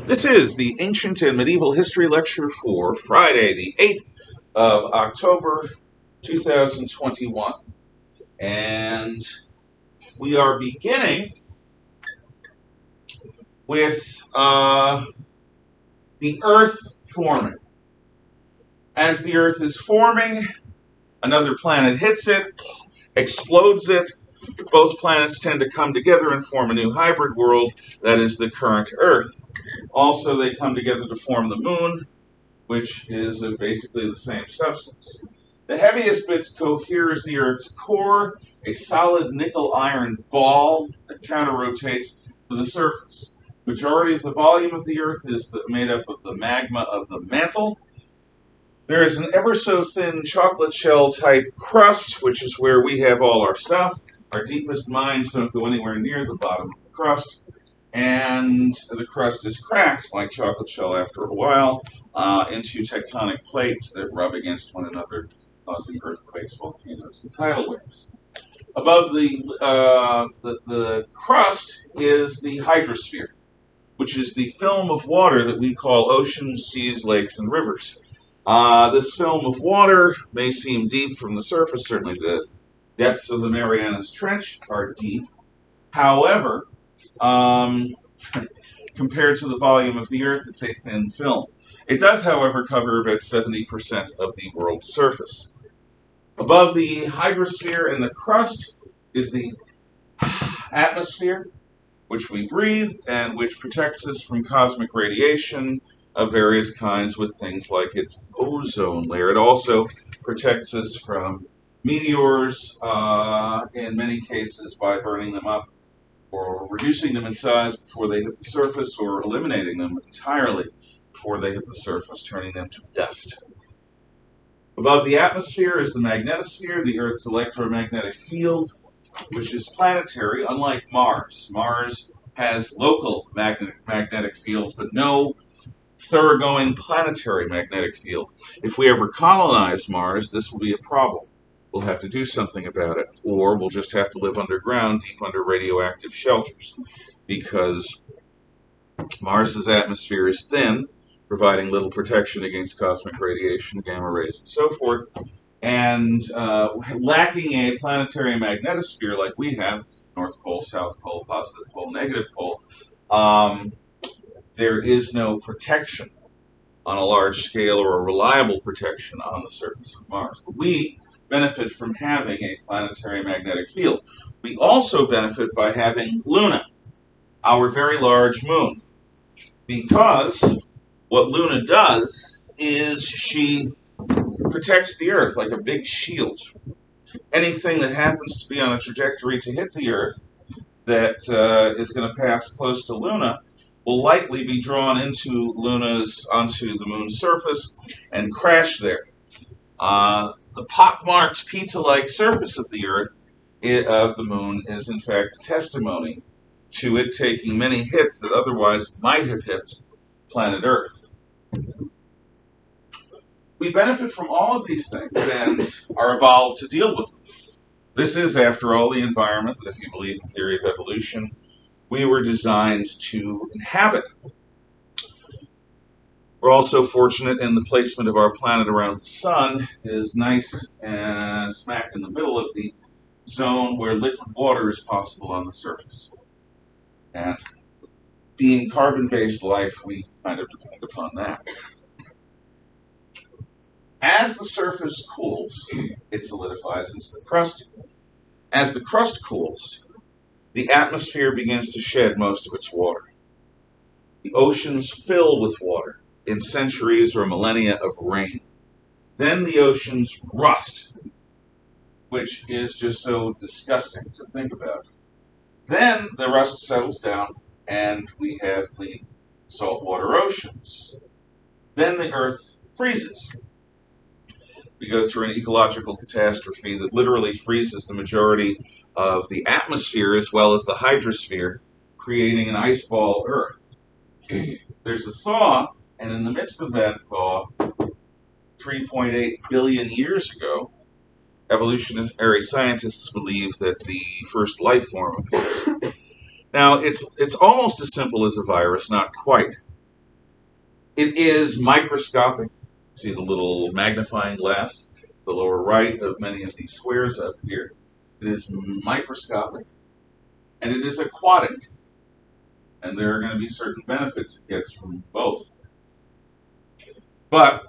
This is the Ancient and Medieval History Lecture for Friday, the 8th of October, 2021. And we are beginning with the Earth forming. As the Earth is forming, another planet hits it, explodes it. Both planets tend to come together and form a new hybrid world that is the current Earth. Also, they come together to form the Moon, which is basically the same substance. The heaviest bits coheres the Earth's core, a solid nickel-iron ball that counter-rotates to the surface. The majority of the volume of the Earth is made up of the magma of the mantle. There is an ever-so-thin chocolate shell-type crust, which is where we have all our stuff. Our deepest mines don't go anywhere near the bottom of the crust. And the crust is cracked like chocolate shell after a while into tectonic plates that rub against one another, causing earthquakes, volcanoes, and tidal waves. Above the crust is the hydrosphere, which is the film of water that we call oceans, seas, lakes, and rivers. This film of water may seem deep from the surface. Certainly the depths of the Marianas Trench are deep. However, compared to the volume of the Earth, it's a thin film. It does, however, cover about 70% of the world's surface. Above the hydrosphere and the crust is the atmosphere, which we breathe and which protects us from cosmic radiation of various kinds with things like its ozone layer. It also protects us from meteors, in many cases by burning them up or reducing them in size before they hit the surface, or eliminating them entirely before they hit the surface, turning them to dust. Above the atmosphere is the magnetosphere, the Earth's electromagnetic field, which is planetary, unlike Mars. Mars has local magnetic fields, but no thoroughgoing planetary magnetic field. If we ever colonize Mars, this will be a problem. We'll have to do something about it, or we'll just have to live underground, deep under radioactive shelters, because Mars's atmosphere is thin, providing little protection against cosmic radiation, gamma rays, and so forth, and lacking a planetary magnetosphere like we have, North Pole, South Pole, positive pole, negative pole, there is no protection on a large scale, or a reliable protection on the surface of Mars. But we benefit from having a planetary magnetic field. We also benefit by having Luna, our very large moon, because what Luna does is she protects the Earth like a big shield. Anything that happens to be on a trajectory to hit the Earth that is going to pass close to Luna will likely be drawn onto the moon's surface and crash there. The pockmarked pizza-like surface of the Earth, of the moon, is in fact a testimony to it taking many hits that otherwise might have hit planet Earth. We benefit from all of these things and are evolved to deal with them. This is, after all, the environment that, if you believe in the theory of evolution, we were designed to inhabit. We're also fortunate in the placement of our planet around the sun is nice and smack in the middle of the zone where liquid water is possible on the surface. And being carbon-based life, we kind of depend upon that. As the surface cools, it solidifies into the crust. As the crust cools, the atmosphere begins to shed most of its water. The oceans fill with water in centuries or millennia of rain. Then the oceans rust, which is just so disgusting to think about. Then the rust settles down and we have clean saltwater oceans. Then the Earth freezes. We go through an ecological catastrophe that literally freezes the majority of the atmosphere as well as the hydrosphere, creating an ice ball Earth. There's a thaw, and in the midst of that thaw, 3.8 billion years ago, evolutionary scientists believe that the first life form appeared. Now, it's almost as simple as a virus, not quite. It is microscopic. See the little magnifying glass, the lower right of many of these squares up here. It is microscopic, and it is aquatic. And there are going to be certain benefits it gets from both. But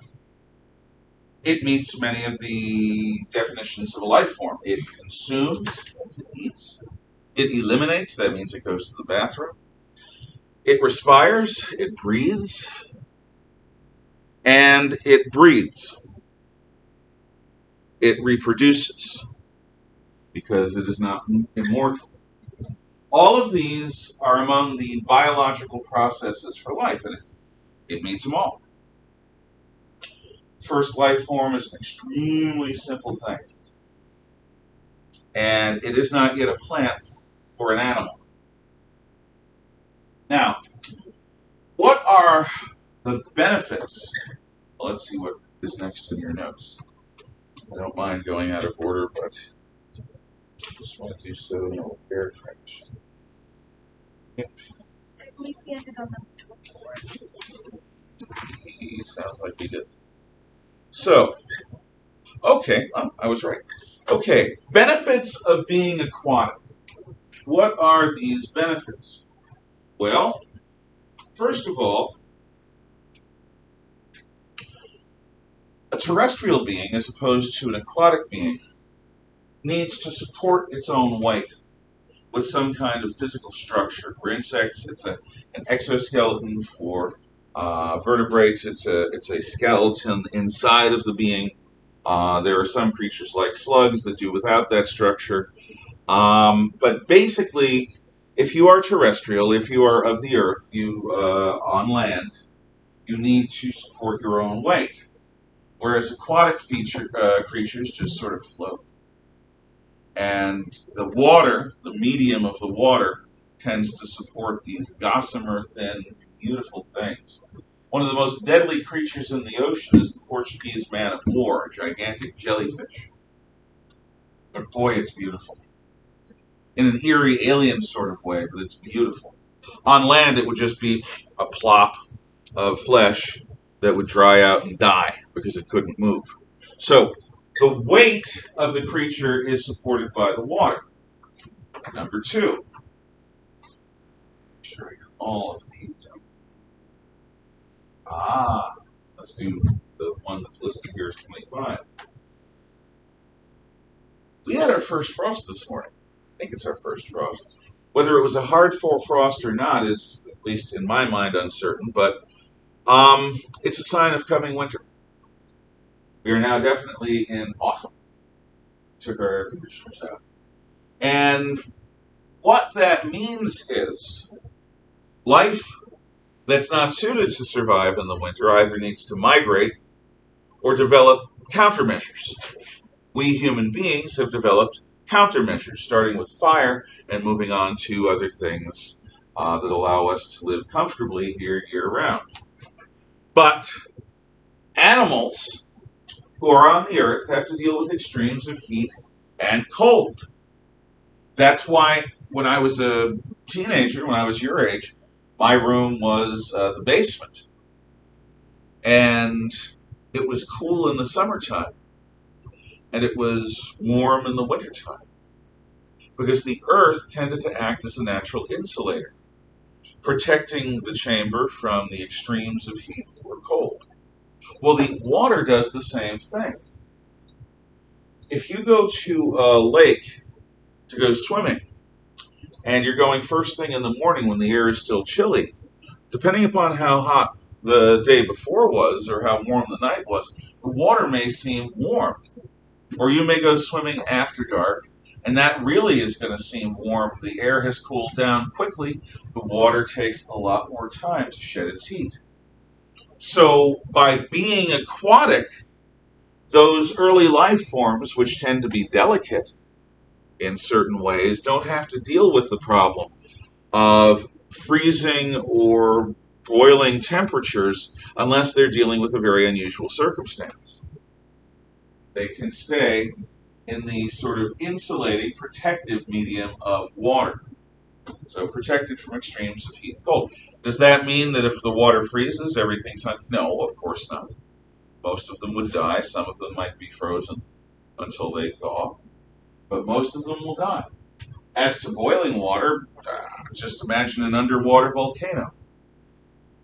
it meets many of the definitions of a life form. It consumes, that's it eats. It eliminates, that means it goes to the bathroom. It respires, it breathes, and it breeds. It reproduces, because it is not immortal. All of these are among the biological processes for life, and it meets them all. First life form is an extremely simple thing, and it is not yet a plant or an animal. Now, what are the benefits? Well, let's see what is next in your notes. I don't mind going out of order, but I just want to do so air French. I believe we ended on number 24. He sounds like he did. So, okay, I was right. Okay, benefits of being aquatic. What are these benefits? Well, first of all, a terrestrial being, as opposed to an aquatic being, needs to support its own weight with some kind of physical structure. For insects, it's an exoskeleton. For vertebrates, it's a skeleton inside of the being. There are some creatures like slugs that do without that structure. But basically, if you are terrestrial, if you are of the earth, you on land, you need to support your own weight. Whereas aquatic creatures just sort of float. And the water, the medium of the water, tends to support these gossamer thin, beautiful things. One of the most deadly creatures in the ocean is the Portuguese man of war, a gigantic jellyfish. But boy, it's beautiful. In an eerie alien sort of way, but it's beautiful. On land, it would just be a plop of flesh that would dry out and die because it couldn't move. So the weight of the creature is supported by the water. Number two. Show you all of these. Let's do the one that's listed here as 25. We had our first frost this morning. I think it's our first frost. Whether it was a hard frost or not is, at least in my mind, uncertain, but it's a sign of coming winter. We are now definitely in autumn. Took our air conditioners out. And what that means is life that's not suited to survive in the winter either needs to migrate or develop countermeasures. We human beings have developed countermeasures, starting with fire and moving on to other things that allow us to live comfortably here year-round. But animals who are on the earth have to deal with extremes of heat and cold. That's why when I was a teenager, when I was your age, my room was the basement. And it was cool in the summertime. And it was warm in the wintertime. Because the earth tended to act as a natural insulator, protecting the chamber from the extremes of heat or cold. Well, the water does the same thing. If you go to a lake to go swimming, and you're going first thing in the morning when the air is still chilly, depending upon how hot the day before was or how warm the night was, the water may seem warm. Or you may go swimming after dark, and that really is going to seem warm. The air has cooled down quickly. The water takes a lot more time to shed its heat. So by being aquatic, those early life forms, which tend to be delicate in certain ways, don't have to deal with the problem of freezing or boiling temperatures unless they're dealing with a very unusual circumstance. They can stay in the sort of insulating, protective medium of water. So protected from extremes of heat and cold. Does that mean that if the water freezes, everything's not? No, of course not. Most of them would die. Some of them might be frozen until they thaw, but most of them will die. As to boiling water, just imagine an underwater volcano,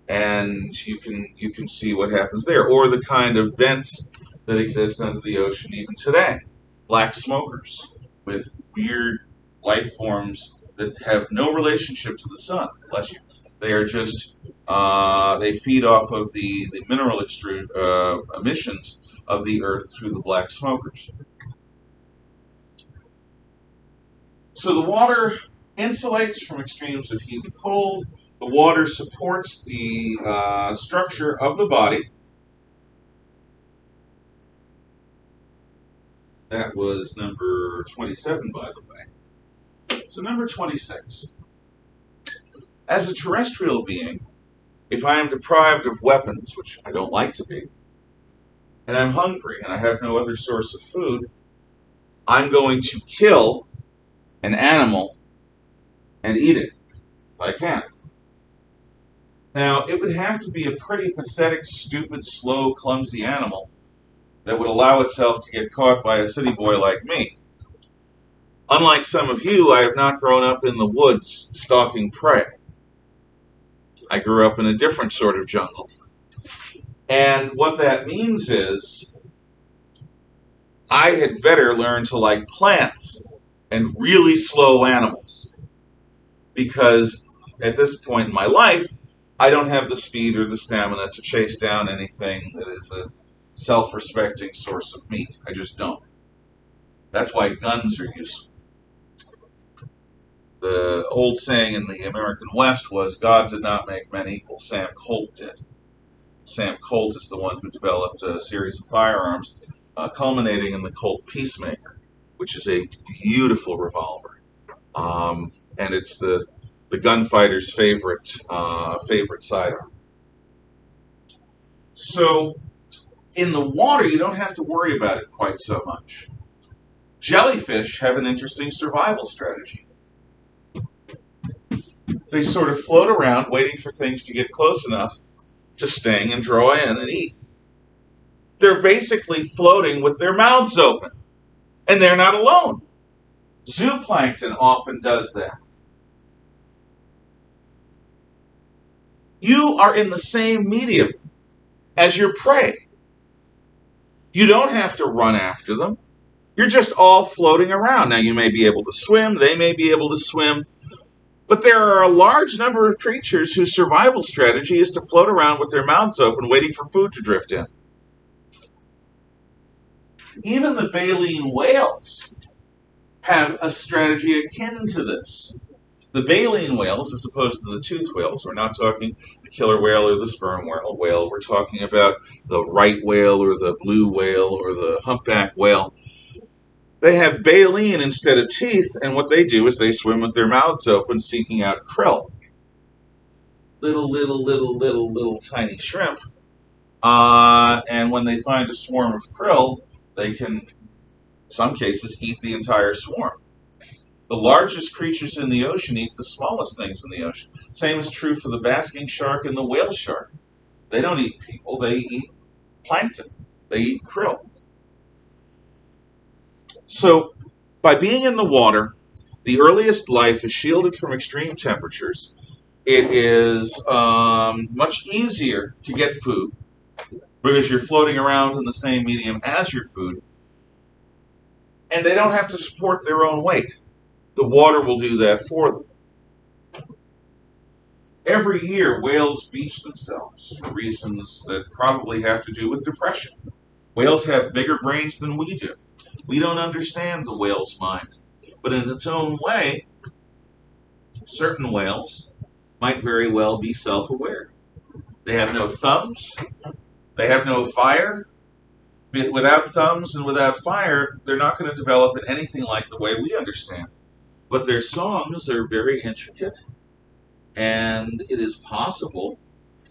and you can see what happens there, or the kind of vents that exist under the ocean even today. Black smokers with weird life forms that have no relationship to the sun. Bless you. They are just they feed off of the mineral emissions of the earth through the black smokers. So the water insulates from extremes of heat and cold. The water supports the structure of the body. That was number 27, by the way. So number 26. As a terrestrial being, if I am deprived of weapons, which I don't like to be, and I'm hungry and I have no other source of food, I'm going to kill an animal and eat it if I can. Now, it would have to be a pretty pathetic, stupid, slow, clumsy animal that would allow itself to get caught by a city boy like me. Unlike some of you, I have not grown up in the woods stalking prey. I grew up in a different sort of jungle. And what that means is I had better learn to like plants and really slow animals. Because at this point in my life, I don't have the speed or the stamina to chase down anything that is a self-respecting source of meat. I just don't. That's why guns are useful. The old saying in the American West was, God did not make men equal, Sam Colt did. Sam Colt is the one who developed a series of firearms, culminating in the Colt Peacemaker, which is a beautiful revolver. And it's the gunfighter's favorite sidearm. So in the water, you don't have to worry about it quite so much. Jellyfish have an interesting survival strategy. They sort of float around waiting for things to get close enough to sting and draw in and eat. They're basically floating with their mouths open, and they're not alone. Zooplankton often does that. You are in the same medium as your prey. You don't have to run after them. You're just all floating around. Now, you may be able to swim, they may be able to swim, but there are a large number of creatures whose survival strategy is to float around with their mouths open, waiting for food to drift in. Even the baleen whales have a strategy akin to this. The baleen whales, as opposed to the toothed whales, we're not talking the killer whale or the sperm whale, we're talking about the right whale or the blue whale or the humpback whale. They have baleen instead of teeth, and what they do is they swim with their mouths open, seeking out krill. Little tiny shrimp. And when they find a swarm of krill, they can, in some cases, eat the entire swarm. The largest creatures in the ocean eat the smallest things in the ocean. Same is true for the basking shark and the whale shark. They don't eat people, they eat plankton. They eat krill. So, by being in the water, the earliest life is shielded from extreme temperatures. It is much easier to get food because you're floating around in the same medium as your food. And they don't have to support their own weight. The water will do that for them. Every year, whales beach themselves for reasons that probably have to do with depression. Whales have bigger brains than we do. We don't understand the whale's mind. But in its own way, certain whales might very well be self-aware. They have no thumbs. They have no fire. Without thumbs and without fire, they're not going to develop in anything like the way we understand. But their songs are very intricate, and it is possible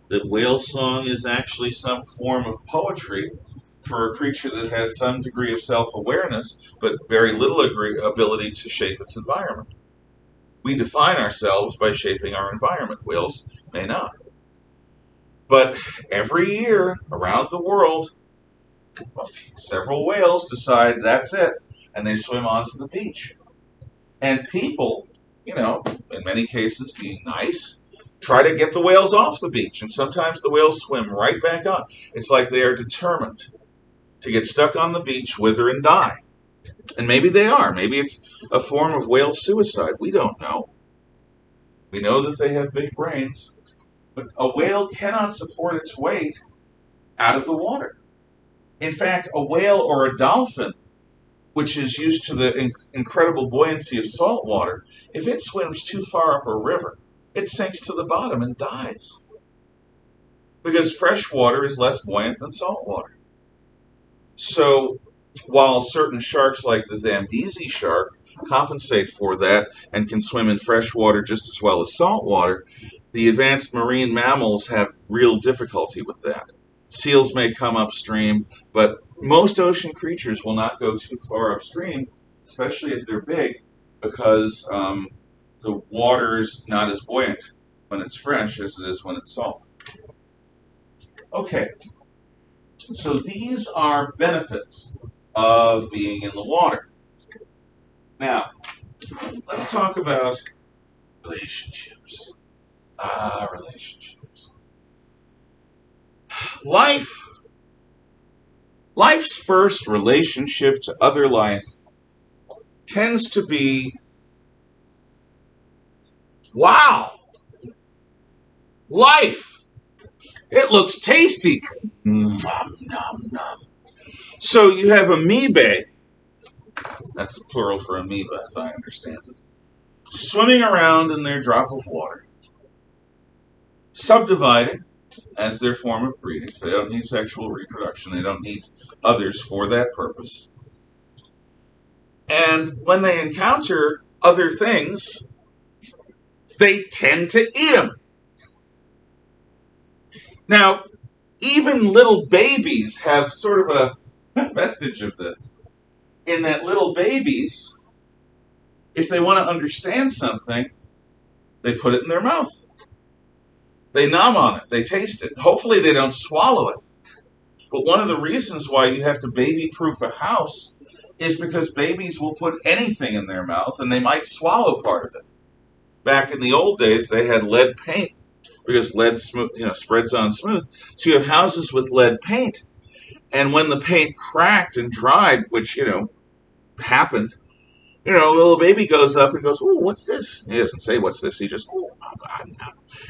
that whale song is actually some form of poetry for a creature that has some degree of self-awareness, but very little ability to shape its environment. We define ourselves by shaping our environment. Whales may not. But every year around the world, several whales decide that's it, and they swim onto the beach. And people, in many cases being nice, try to get the whales off the beach. And sometimes the whales swim right back on. It's like they are determined to get stuck on the beach, wither, and die. And maybe they are. Maybe it's a form of whale suicide. We don't know. We know that they have big brains. But a whale cannot support its weight out of the water. In fact, a whale or a dolphin, which is used to the incredible buoyancy of salt water, if it swims too far up a river, it sinks to the bottom and dies. Because fresh water is less buoyant than salt water. So, while certain sharks like the Zambezi shark compensate for that and can swim in fresh water just as well as salt water, the advanced marine mammals have real difficulty with that. Seals may come upstream, but most ocean creatures will not go too far upstream, especially if they're big, because the water's not as buoyant when it's fresh as it is when it's salt. Okay, so these are benefits of being in the water. Now, let's talk about relationships. Relationships. Life's first relationship to other life tends to be, wow, life, it looks tasty. Nom, nom, nom. So you have amoebae, that's the plural for amoeba as I understand it, swimming around in their drop of water, subdividing as their form of breeding. So they don't need sexual reproduction. They don't need others for that purpose. And when they encounter other things, they tend to eat them. Now, even little babies have sort of a vestige of this, in that little babies, if they want to understand something, they put it in their mouth. They nom on it. They taste it. Hopefully they don't swallow it. But one of the reasons why you have to baby-proof a house is because babies will put anything in their mouth and they might swallow part of it. Back in the old days, they had lead paint because lead spreads on smooth. So you have houses with lead paint. And when the paint cracked and dried, which, happened, a little baby goes up and goes, "Oh, what's this?" He doesn't say what's this. He just, "Oh."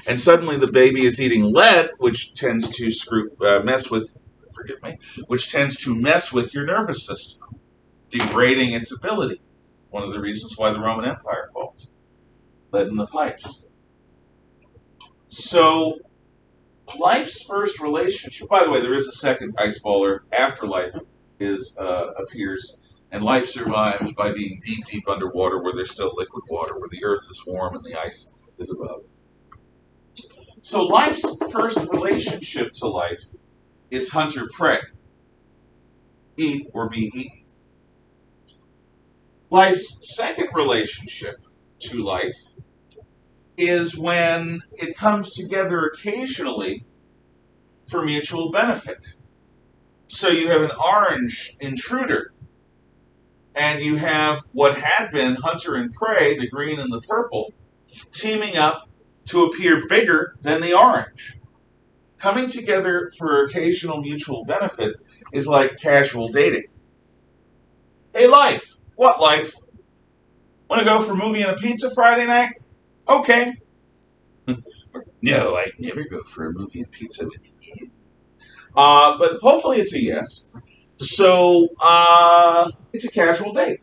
And suddenly the baby is eating lead, which tends to which tends to mess with your nervous system, degrading its ability. One of the reasons why the Roman Empire falls. Lead in the pipes. So, life's first relationship. By the way, there is a second ice ball Earth. Afterlife appears, and life survives by being deep, deep underwater, where there's still liquid water, where the Earth is warm and the ice is above. So, life's first relationship to life is hunter-prey. Eat or be eaten. Life's second relationship to life is when it comes together occasionally for mutual benefit. So you have an orange intruder, and you have what had been hunter and prey, the green and the purple, teaming up to appear bigger than the orange. Coming together for occasional mutual benefit is like casual dating. Hey, life. What life? Want to go for a movie and a pizza Friday night? Okay. No, I'd never go for a movie and pizza with you. But hopefully it's a yes. So, it's a casual date.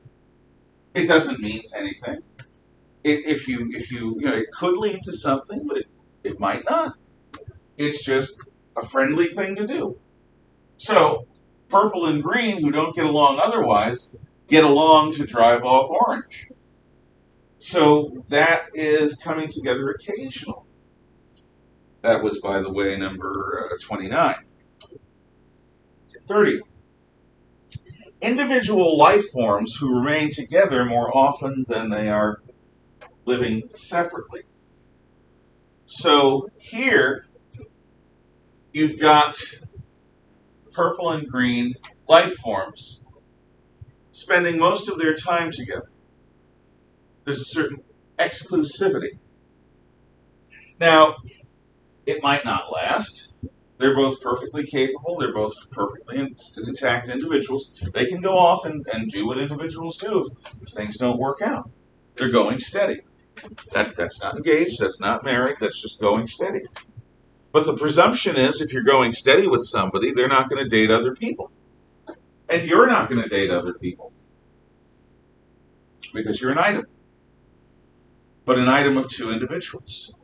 It doesn't mean anything. It could lead to something, but it might not. It's just a friendly thing to do. So, purple and green, who don't get along otherwise, get along to drive off orange. So that is coming together occasional. That was, by the way, number 29. 30. Individual life forms who remain together more often than they are living separately. So here you've got purple and green life forms spending most of their time together. There's a certain exclusivity. Now, it might not last. They're both perfectly capable. They're both perfectly intact individuals. They can go off and do what individuals do if things don't work out. They're going steady. That's not engaged. That's not married. That's just going steady. But the presumption is if you're going steady with somebody, they're not going to date other people. And you're not going to date other people because you're an item, but an item of two individuals.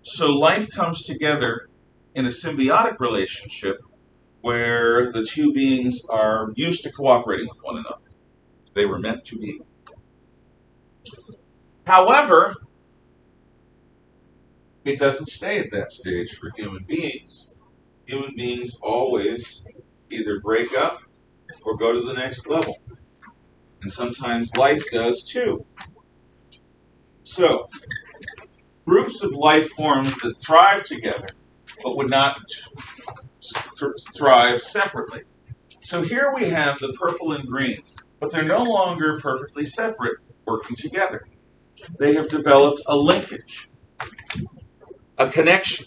So life comes together in a symbiotic relationship where the two beings are used to cooperating with one another. They were meant to be. However, it doesn't stay at that stage for human beings. Human beings always either break up or go to the next level. And sometimes life does too. So, groups of life forms that thrive together but would not thrive separately. So here we have the purple and green, but they're no longer perfectly separate, working together. They have developed a linkage, a connection.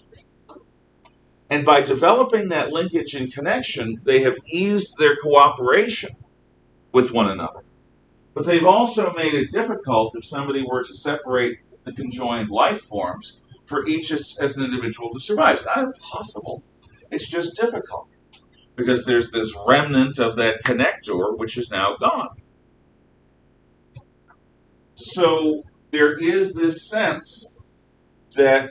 And by developing that linkage and connection, they have eased their cooperation with one another. But they've also made it difficult if somebody were to separate the conjoined life forms for each as an individual to survive. It's not impossible. It's just difficult because there's this remnant of that connector which is now gone. So there is this sense that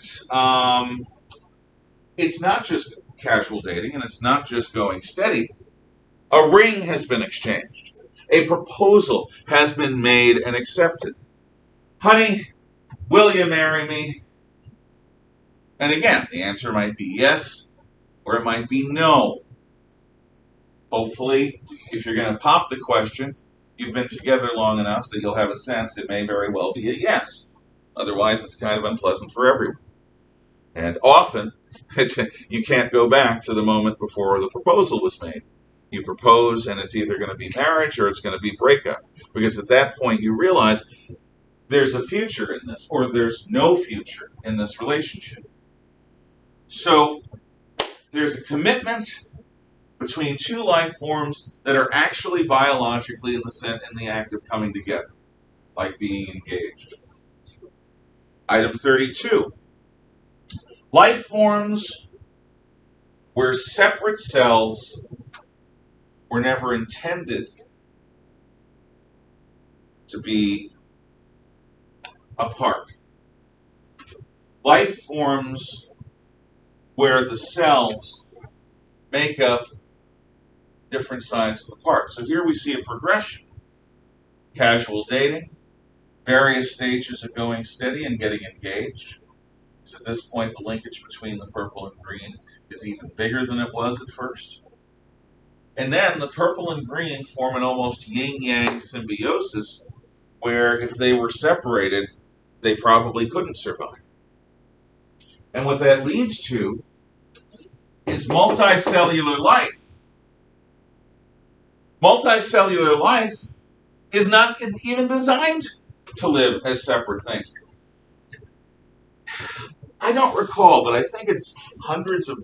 it's not just casual dating and it's not just going steady. A ring has been exchanged. A proposal has been made and accepted. Honey, will you marry me? And again, the answer might be yes, or it might be no. Hopefully, if you're going to pop the question, you've been together long enough that you'll have a sense it may very well be a yes. Otherwise, it's kind of unpleasant for everyone. And often, you can't go back to the moment before the proposal was made. You propose, and it's either going to be marriage or it's going to be breakup. Because at that point, you realize there's a future in this, or there's no future in this relationship. So there's a commitment between two life forms that are actually biologically in the act of coming together, like being engaged. Item 32. Life forms where separate cells were never intended to be apart. Life forms where the cells make up different sides of the part. So here we see a progression. Casual dating, various stages of going steady and getting engaged. So at this point, the linkage between the purple and green is even bigger than it was at first. And then the purple and green form an almost yin-yang symbiosis where if they were separated, they probably couldn't survive. And what that leads to is multicellular life. Multicellular life is not even designed to live as separate things. I don't recall, but I think it's hundreds of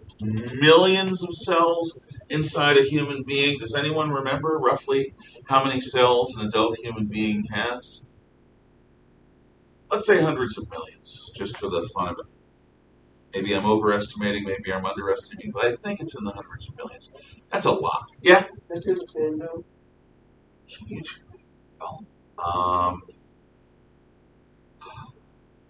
millions of cells inside a human being. Does anyone remember roughly how many cells an adult human being has? Let's say hundreds of millions, just for the fun of it. Maybe I'm overestimating, maybe I'm underestimating, but I think it's in the hundreds of millions. That's a lot. Yeah? Huge. Well,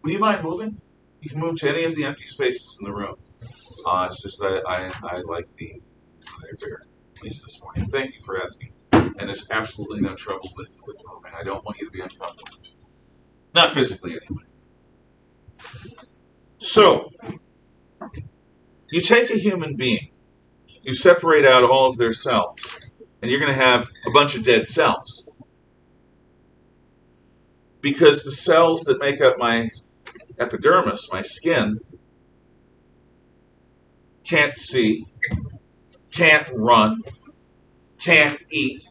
would you mind moving? You can move to any of the empty spaces in the room. It's just that I like the entire piece this morning. Thank you for asking. And there's absolutely no trouble with moving. I don't want you to be uncomfortable. Not physically, anyway. So, you take a human being, you separate out all of their cells, and you're going to have a bunch of dead cells. because the cells that make up my epidermis, my skin, can't see, can't run, can't eat,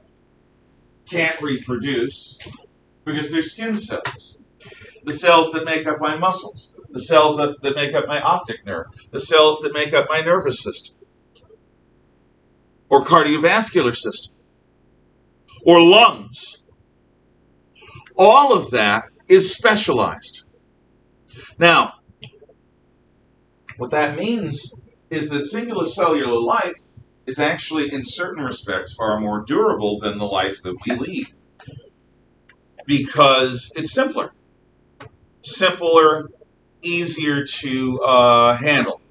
can't reproduce, because they're skin cells. The cells that make up my muscles, the cells that make up my optic nerve, the cells that make up my nervous system, or cardiovascular system, or lungs. All of that is specialized. Now, what that means is that singular cellular life is actually, in certain respects, far more durable than the life that we lead, because it's simpler, easier to handle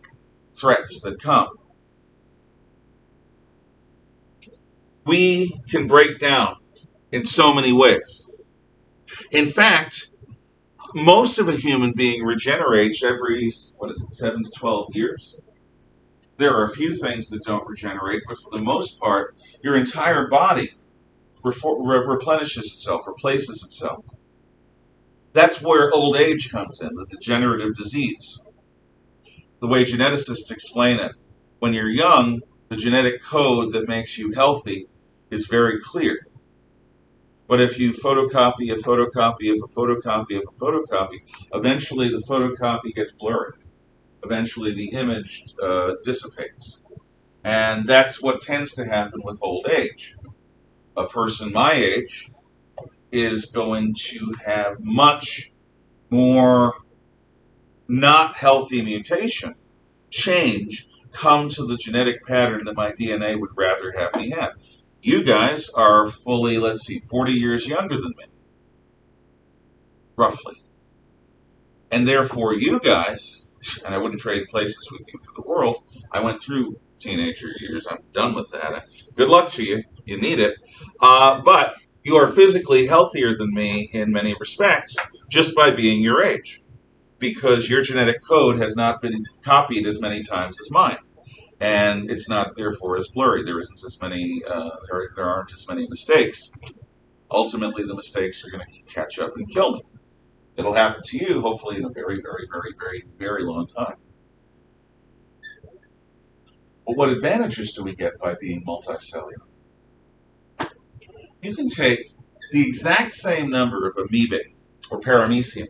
threats that come. We can break down in so many ways. In fact, most of a human being regenerates every, 7 to 12 years. There are a few things that don't regenerate, but for the most part, your entire body replenishes itself, replaces itself. That's where old age comes in, the degenerative disease. The way geneticists explain it, when you're young, the genetic code that makes you healthy is very clear. But if you photocopy a photocopy of a photocopy of a photocopy, eventually the photocopy gets blurry. Eventually the image dissipates. And that's what tends to happen with old age. A person my age is going to have much more not healthy mutation change come to the genetic pattern that my DNA would rather have me have. You guys are fully, 40 years younger than me, roughly. And therefore you guys, and I wouldn't trade places with you for the world, I went through teenager years, I'm done with that. Good luck to you, you need it. But you are physically healthier than me in many respects just by being your age, because your genetic code has not been copied as many times as mine. And it's not therefore as blurry. There isn't as many. There aren't as many mistakes. Ultimately, the mistakes are going to catch up and kill me. It'll happen to you, hopefully, in a very, very, very, very, very long time. But what advantages do we get by being multicellular? You can take the exact same number of amoebae or paramecium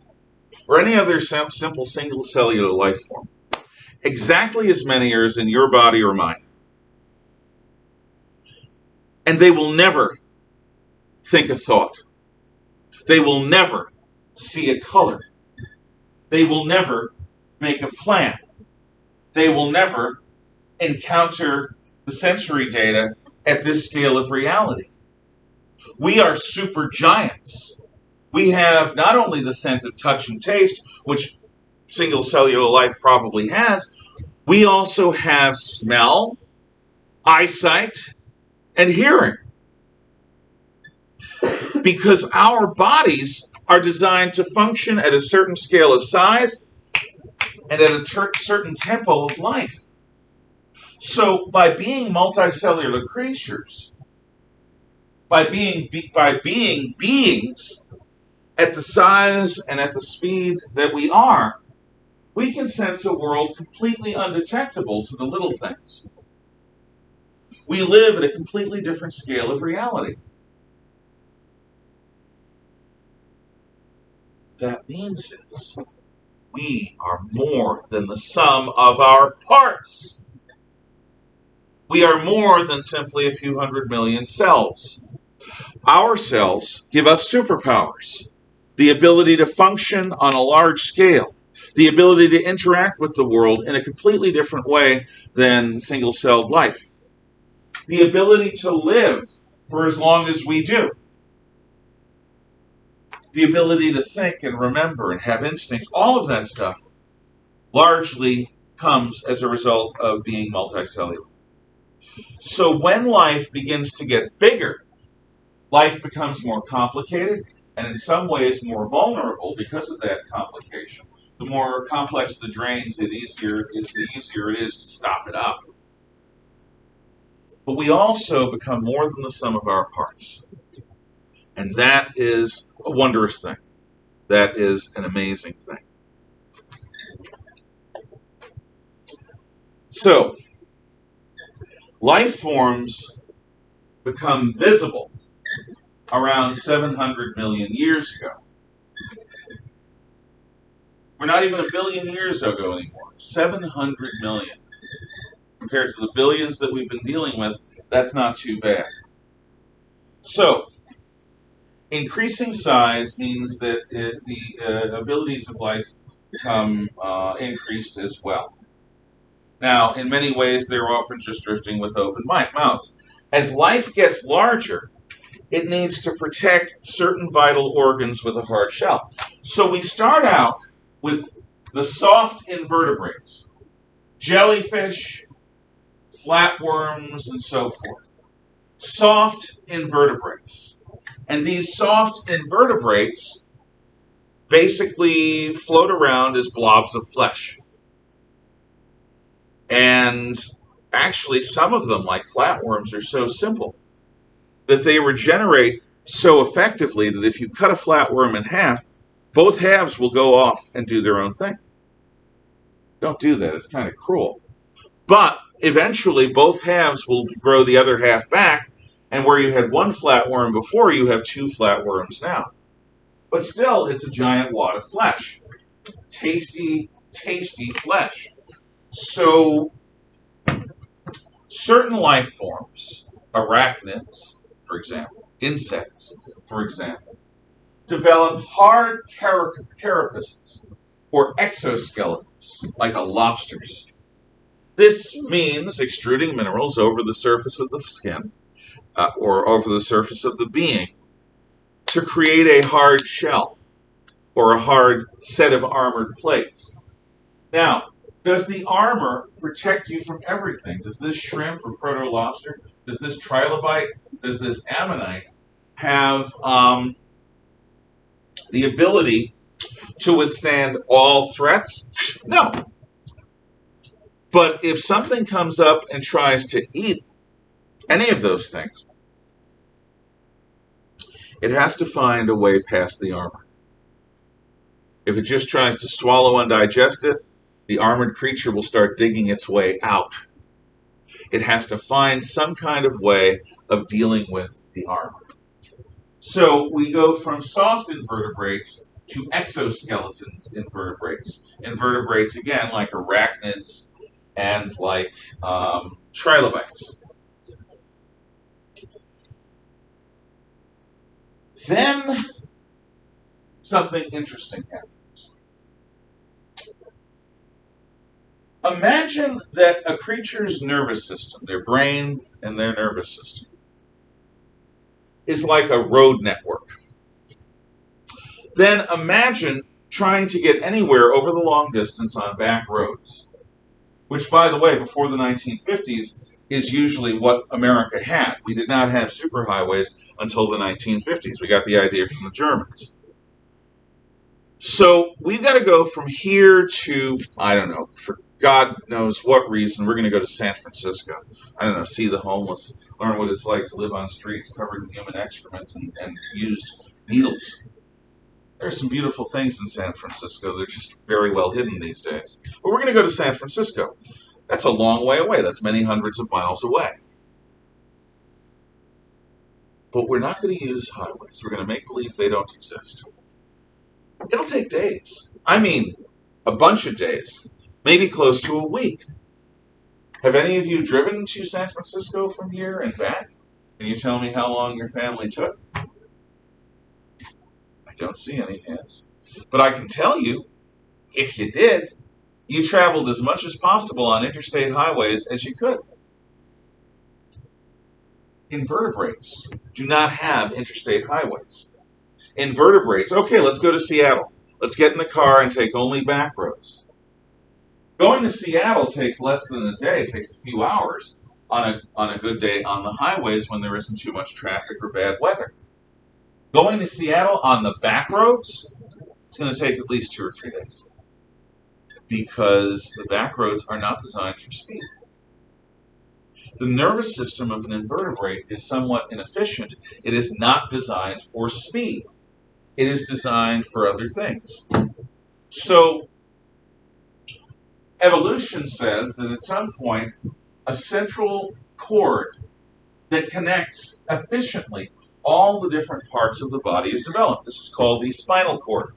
or any other simple single cellular life form. Exactly as many are in your body or mine. And they will never think a thought. They will never see a color. They will never make a plan. They will never encounter the sensory data at this scale of reality. We are super giants. We have not only the sense of touch and taste, which single cellular life probably has, we also have smell, eyesight, and hearing. Because our bodies are designed to function at a certain scale of size and at a certain tempo of life. So by being multicellular creatures, by being beings at the size and at the speed that we are, we can sense a world completely undetectable to the little things. We live at a completely different scale of reality. What that means is we are more than the sum of our parts. We are more than simply a few 100 million cells. Our cells give us superpowers, the ability to function on a large scale, the ability to interact with the world in a completely different way than single-celled life, the ability to live for as long as we do, the ability to think and remember and have instincts. All of that stuff largely comes as a result of being multicellular. So when life begins to get bigger, life becomes more complicated and in some ways more vulnerable because of that complication. The more complex the drains, the easier it is to stop it up. But we also become more than the sum of our parts. And that is a wondrous thing. That is an amazing thing. So, life forms become visible around 700 million years ago. We're not even a billion years ago anymore. 700 million. Compared to the billions that we've been dealing with, that's not too bad. So, increasing size means that the abilities of life become increased as well. Now, in many ways, they're often just drifting with open mouths. As life gets larger, it needs to protect certain vital organs with a hard shell. So we start out with the soft invertebrates, jellyfish, flatworms, and so forth. Soft invertebrates. And these soft invertebrates basically float around as blobs of flesh. And actually, some of them, like flatworms, are so simple that they regenerate so effectively that if you cut a flatworm in half, both halves will go off and do their own thing. Don't do that. It's kind of cruel. But eventually, both halves will grow the other half back, and where you had one flatworm before, you have two flatworms now. But still, it's a giant wad of flesh. Tasty, tasty flesh. So, certain life forms, arachnids, for example, insects, for example, develop hard carapaces or exoskeletons, like a lobster's. This means extruding minerals over the surface of the skin or over the surface of the being to create a hard shell or a hard set of armored plates. Now, does the armor protect you from everything? Does this shrimp or proto-lobster, does this trilobite, does this ammonite have the ability to withstand all threats? No. But if something comes up and tries to eat any of those things, it has to find a way past the armor. If it just tries to swallow and digest it, the armored creature will start digging its way out. It has to find some kind of way of dealing with the armor. So we go from soft invertebrates to exoskeleton invertebrates. Invertebrates, again, like arachnids and like trilobites. Then something interesting happens. Imagine that a creature's nervous system, their brain and their nervous system, is like a road network. Then imagine trying to get anywhere over the long distance on back roads, which, by the way, before the 1950s, is usually what America had. We did not have superhighways until the 1950s. We got the idea from the Germans. So we've got to go from here to, I don't know, for God knows what reason, we're going to go to San Francisco. I don't know, see the homeless, learn what it's like to live on streets covered in human excrement and used needles. There are some beautiful things in San Francisco. They're just very well hidden these days. But we're going to go to San Francisco. That's a long way away. That's many hundreds of miles away. But we're not going to use highways. We're going to make believe they don't exist. It'll take days. I mean, a bunch of days. Maybe close to a week. Have any of you driven to San Francisco from here and back? Can you tell me how long your family took? I don't see any hands. But I can tell you, if you did, you traveled as much as possible on interstate highways as you could. Invertebrates do not have interstate highways. Invertebrates, okay, let's go to Seattle. Let's get in the car and take only back roads. Going to Seattle takes less than a day. It takes a few hours on a good day on the highways when there isn't too much traffic or bad weather. Going to Seattle on the back roads, it's going to take at least 2 or 3 days. Because the back roads are not designed for speed. The nervous system of an invertebrate is somewhat inefficient. It is not designed for speed. It is designed for other things. So evolution says that at some point, a central cord that connects efficiently all the different parts of the body is developed. This is called the spinal cord.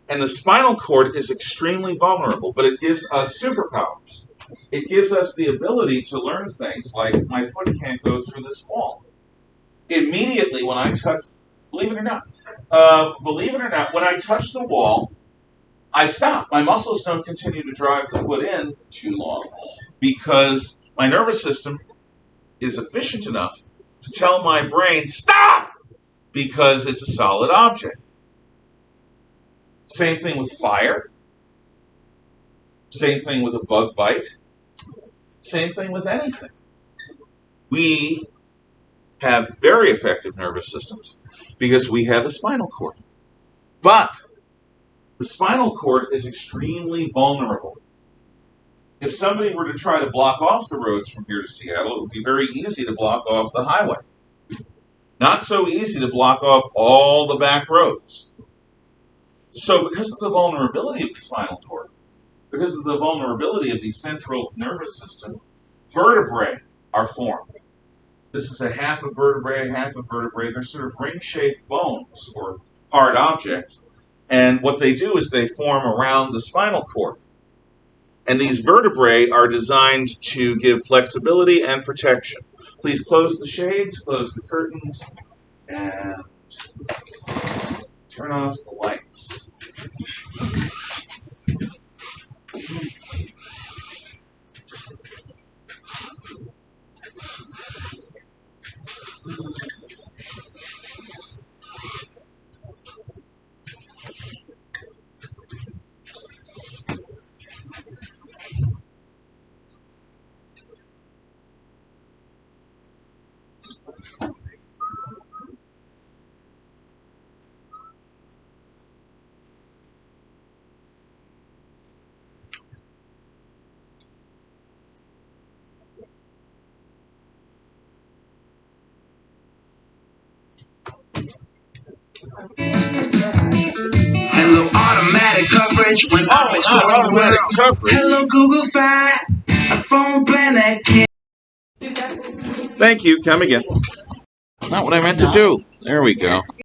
And the spinal cord is extremely vulnerable, but it gives us superpowers. It gives us the ability to learn things like my foot can't go through this wall. Immediately when I touch, believe it or not, when I touch the wall, I stop. My muscles don't continue to drive the foot in too long because my nervous system is efficient enough to tell my brain, stop, because it's a solid object. Same thing with fire. Same thing with a bug bite. Same thing with anything. We have very effective nervous systems because we have a spinal cord. But the spinal cord is extremely vulnerable. If somebody were to try to block off the roads from here to Seattle, it would be very easy to block off the highway. Not so easy to block off all the back roads. So because of the vulnerability of the spinal cord, because of the vulnerability of the central nervous system, vertebrae are formed. This is a half a vertebrae, half a vertebrae. They're sort of ring-shaped bones or hard objects. And what they do is they form around the spinal cord. And these vertebrae are designed to give flexibility and protection. Please close the shades, close the curtains, and turn off the lights. Hello, automatic coverage when I'm exploring the automatic world. coverage. Hello, Google Fi, a phone plan that can. Thank you. Come again. It's not what I meant to do. There we go.